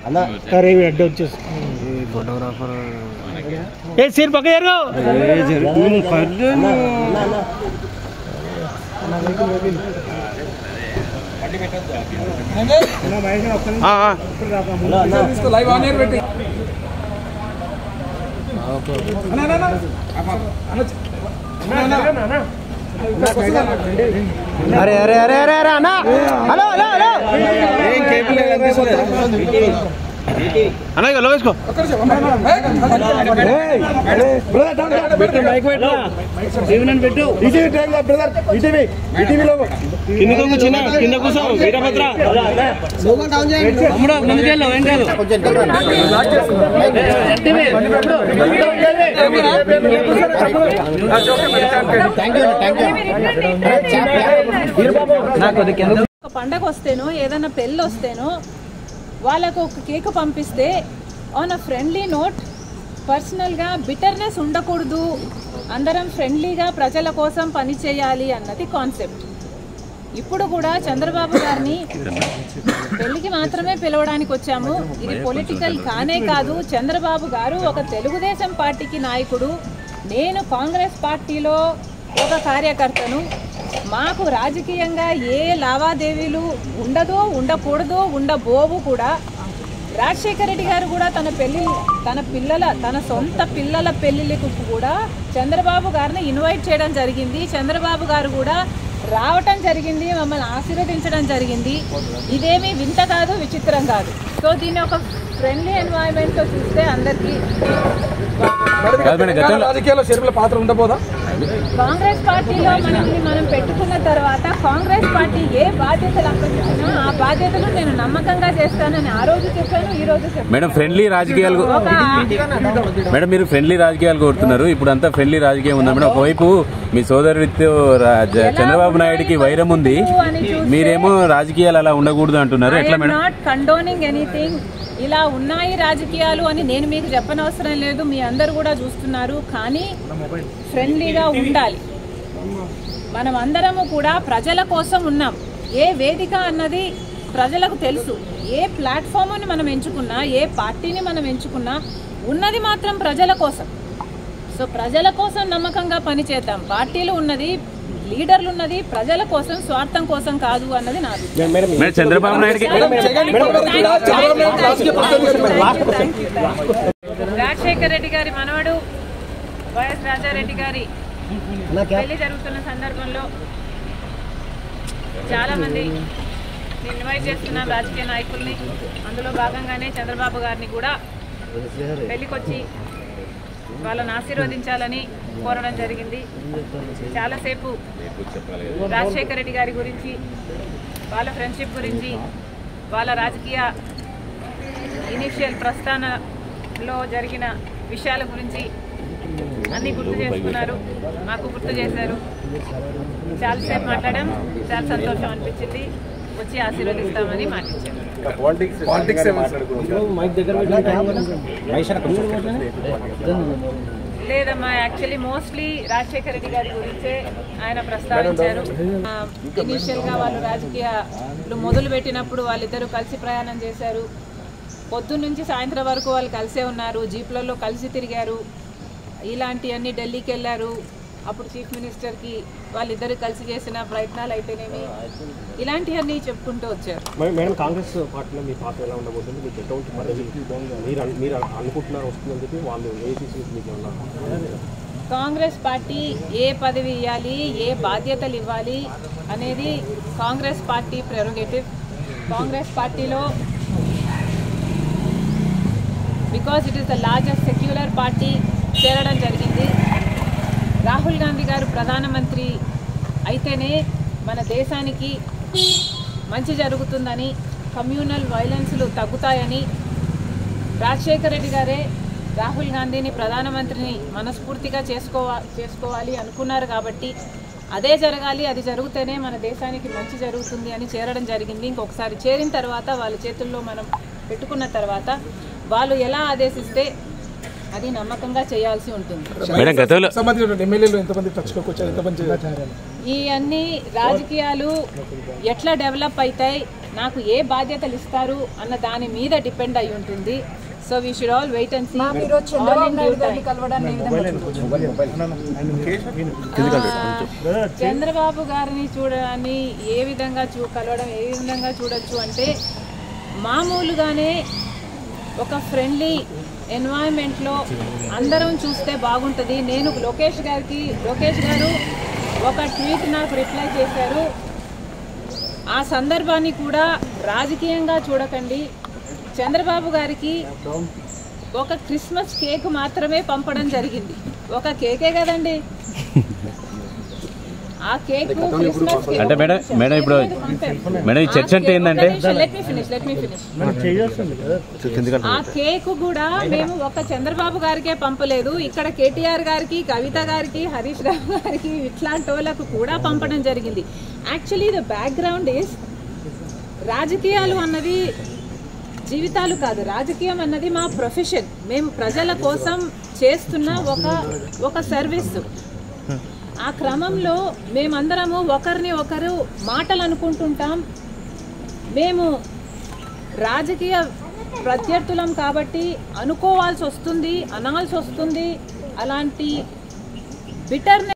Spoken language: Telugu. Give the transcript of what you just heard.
अरे अड्डे फोटोग्राफर ए सिर पकड़ यार लाइव ऑन एयर बैठी अरे अरे अरे अरे अरे अना हेलो हेलो हेलो अना को लो इसको కింద కూర్చో వీరభద్ర ముందుకెళ్ళు పండగ వస్తేనో ఏదైనా పెళ్ళి వస్తేనో వాళ్ళకు ఒక కేక్ పంపిస్తే ఆన్ అ ఫ్రెండ్లీ నోట్ పర్సనల్గా బిటర్నెస్ ఉండకూడదు, అందరం ఫ్రెండ్లీగా ప్రజల కోసం పని చేయాలి అన్నది కాన్సెప్ట్. ఇప్పుడు కూడా చంద్రబాబు గారిని పెళ్లికి మాత్రమే పిలవడానికి వచ్చాము. ఇది పొలిటికల్ కానే కాదు. చంద్రబాబు గారు ఒక తెలుగుదేశం పార్టీకి నాయకుడు, నేను కాంగ్రెస్ పార్టీలో ఒక కార్యకర్తను. మాకు రాజకీయంగా ఏ లావాదేవీలు ఉండదో, ఉండకూడదో, ఉండబోవు కూడా. రాజశేఖర రెడ్డి గారు కూడా తన సొంత పిల్లల పెళ్లిళ్ళకు కూడా చంద్రబాబు గారిని ఇన్వైట్ చేయడం జరిగింది. చంద్రబాబు గారు కూడా రావటం జరిగింది, మమ్మల్ని ఆశీర్వదించడం జరిగింది. ఇదేమీ వింత కాదు, విచిత్రం కాదు. సో దీన్ని ఒక ఫ్రెండ్లీ ఎన్వైరన్మెంట్తో చూస్తే అందరికీ రాజకీయాల్లో షర్మిల పాత్ర ఉండబోదా? కాంగ్రెస్ పార్టీలో మనం పెట్టుకున్న తర్వాత కాంగ్రెస్ పార్టీ ఏ బాధ్యతలు అప్పగించినా ఆ బాధ్యతలు నేను నమ్మకంగా చేస్తానని ఆ రోజు చెప్పాను, ఈ రోజు చెప్పాను. మేడం ఫ్రెండ్లీ రాజకీయాలు మేడం మీరు ఫ్రెండ్లీ రాజకీయాలు కోరుతున్నారు. ఇప్పుడు అంతా ఫ్రెండ్లీ రాజకీయం ఉందా మేడం? ఒకవైపు మీ సోదరుడితో చంద్రబాబు నాయుడుకి వైరం ఉంది, మీరేమో రాజకీయాలు అలా ఉండకూడదు అంటున్నారు. ఎట్లా మేడం? Not condoning anything. ఇలా ఉన్నాయి రాజకీయాలు అని నేను మీకు చెప్పనవసరం లేదు, మీ అందరు కూడా చూస్తున్నారు. కానీ ఫ్రెండ్లీగా ఉండాలి. మనం అందరము కూడా ప్రజల కోసం ఉన్నాం. ఏ వేదిక అన్నది ప్రజలకు తెలుసు. ఏ ప్లాట్ఫామ్ని మనం ఎంచుకున్నా, ఏ పార్టీని మనం ఎంచుకున్నా ఉన్నది మాత్రం ప్రజల కోసం. సో ప్రజల కోసం నమ్మకంగా పనిచేద్దాం. పార్టీలు ఉన్నది, లీడర్లు ఉన్నది ప్రజల కోసం, స్వార్థం కోసం కాదు అన్నది నాది. చంద్రబాబు నాయుడు రాజశేఖర రెడ్డి గారి మనవడు వైఎస్ రాజారెడ్డి గారి పెళ్లి జరుగుతున్న సందర్భంలో చాలా మంది ఇన్వైట్ చేస్తున్న రాజకీయ నాయకుల్ని, అందులో భాగంగానే చంద్రబాబు గారిని కూడా పెళ్లికొచ్చి వాళ్ళని ఆశీర్వదించాలని కోరడం జరిగింది. చాలాసేపు రాజశేఖర రెడ్డి గారి గురించి, వాళ్ళ ఫ్రెండ్షిప్ గురించి, వాళ్ళ రాజకీయ ఇనిషియల్ ప్రస్థానంలో జరిగిన విషయాల గురించి అన్నీ గుర్తు చేసుకున్నారు, మాకు గుర్తు చేశారు. చాలాసేపు మాట్లాడాం, చాలా సంతోషం అనిపించింది. వచ్చి ఆశీర్వదిస్తామని మాటించారు. లేదమ్మా, యాక్చువల్లీ మోస్ట్లీ రాజశేఖర రెడ్డి గారి గురించే ఆయన ప్రస్తావించారు. ఇనీషియల్గా వాళ్ళు రాజకీయాలు మొదలుపెట్టినప్పుడు వాళ్ళిద్దరూ కలిసి ప్రయాణం చేశారు. పొద్దున్న నుంచి సాయంత్రం వరకు వాళ్ళు కలిసే ఉన్నారు, జీప్లలో కలిసి తిరిగారు. ఇలాంటివన్నీ ఢిల్లీకి వెళ్ళారు. అప్పుడు చీఫ్ మినిస్టర్కి వాళ్ళిద్దరు కలిసి చేసిన ప్రయత్నాలు అయితేనేమి, ఇలాంటివన్నీ చెప్పుకుంటూ వచ్చారు. మేడం కాంగ్రెస్ పార్టీలో మీ పాత్ర ఎలా ఉండబోతుంది? మీకు ఎటువంటి పదవి మీరు అనుకుంటున్నారు వస్తుందని చెప్పి వాళ్ళు కాంగ్రెస్ పార్టీ ఏ పదవి ఇవ్వాలి, ఏ బాధ్యతలు ఇవ్వాలి అనేది కాంగ్రెస్ పార్టీ ప్రెరోగేటివ్. కాంగ్రెస్ పార్టీలో because it is the largest secular party చేరడం జరిగింది. రాహుల్ గాంధీ గారు ప్రధానమంత్రి అయితేనే మన దేశానికి మంచి జరుగుతుందని, కమ్యూనల్ వైలెన్స్లు తగ్గుతాయని రాజశేఖర రెడ్డి గారే రాహుల్ గాంధీని ప్రధానమంత్రిని మనస్ఫూర్తిగా చేసుకోవాలి అనుకున్నారు. కాబట్టి అదే జరగాలి, అది జరిగితేనే మన దేశానికి మంచి జరుగుతుంది అని చేరడం జరిగింది. ఇంకొకసారి చేరిన తర్వాత వాళ్ళ చేతుల్లో మనం పెట్టుకున్న తర్వాత వాళ్ళు ఎలా ఆదేశిస్తే అది నమ్మకంగా చేయాల్సి ఉంటుంది. మేడం గతంలో సంబంధించిన ఎమ్మెల్యేలు ఎంతమంది టచ్లోకి వచ్చారు, ఎంతమంది ఈ అన్ని రాజకీయాలు ఎట్లా డెవలప్ అవుతాయి, నాకు ఏ బాధ్యతలు ఇస్తారు అన్న దాని మీద డిపెండ్ అయి ఉంటుంది. So we should all wait and see. Chandrababu గారిని చూడడాన్ని ఏ విధంగా కలవడం ఏ విధంగా చూడొచ్చు అంటే, మామూలుగానే ఒక ఫ్రెండ్లీ ఎన్వైరన్మెంట్లో అందరం చూస్తే బాగుంటుంది. నేను లోకేష్ గారు ఒక ట్వీట్ నాకు రిప్లై చేశారు. ఆ సందర్భాన్ని కూడా రాజకీయంగా చూడకండి. చంద్రబాబు గారికి ఒక క్రిస్మస్ కేక్ మాత్రమే పంపడం జరిగింది. ఒక కేకే కదండి, ఆ కేక్ క్రిస్మస్ కేక్. అంటే మేడం ఇప్పుడు మేడం ఈ చర్చ అంటే ఏంటంటే, లెట్ మీ ఫినిష్. ఆ కేక్ కూడా మేము ఒక చంద్రబాబు గారికే పంపలేదు, ఇక్కడ కేటీఆర్ గారికి, కవిత గారికి, హరీష్ రావు గారికి, ఇట్లాంటి వాళ్ళకు కూడా పంపడం జరిగింది. యాక్చువల్లీ ద బ్యాక్గ్రౌండ్ ఈస్, రాజకీయాలు అన్నది జీవితాలు కాదు, రాజకీయం అన్నది మా ప్రొఫెషన్. మేము ప్రజల కోసం చేస్తున్న ఒక సర్వీస్. ఆ క్రమంలో మేమందరము ఒకరిని ఒకరు మాటలు అనుకుంటుంటాం. మేము రాజకీయ ప్రత్యర్థులం కాబట్టి అనుకోవాల్సి వస్తుంది, అనాల్సి వస్తుంది. అలాంటి బిటర్నెస్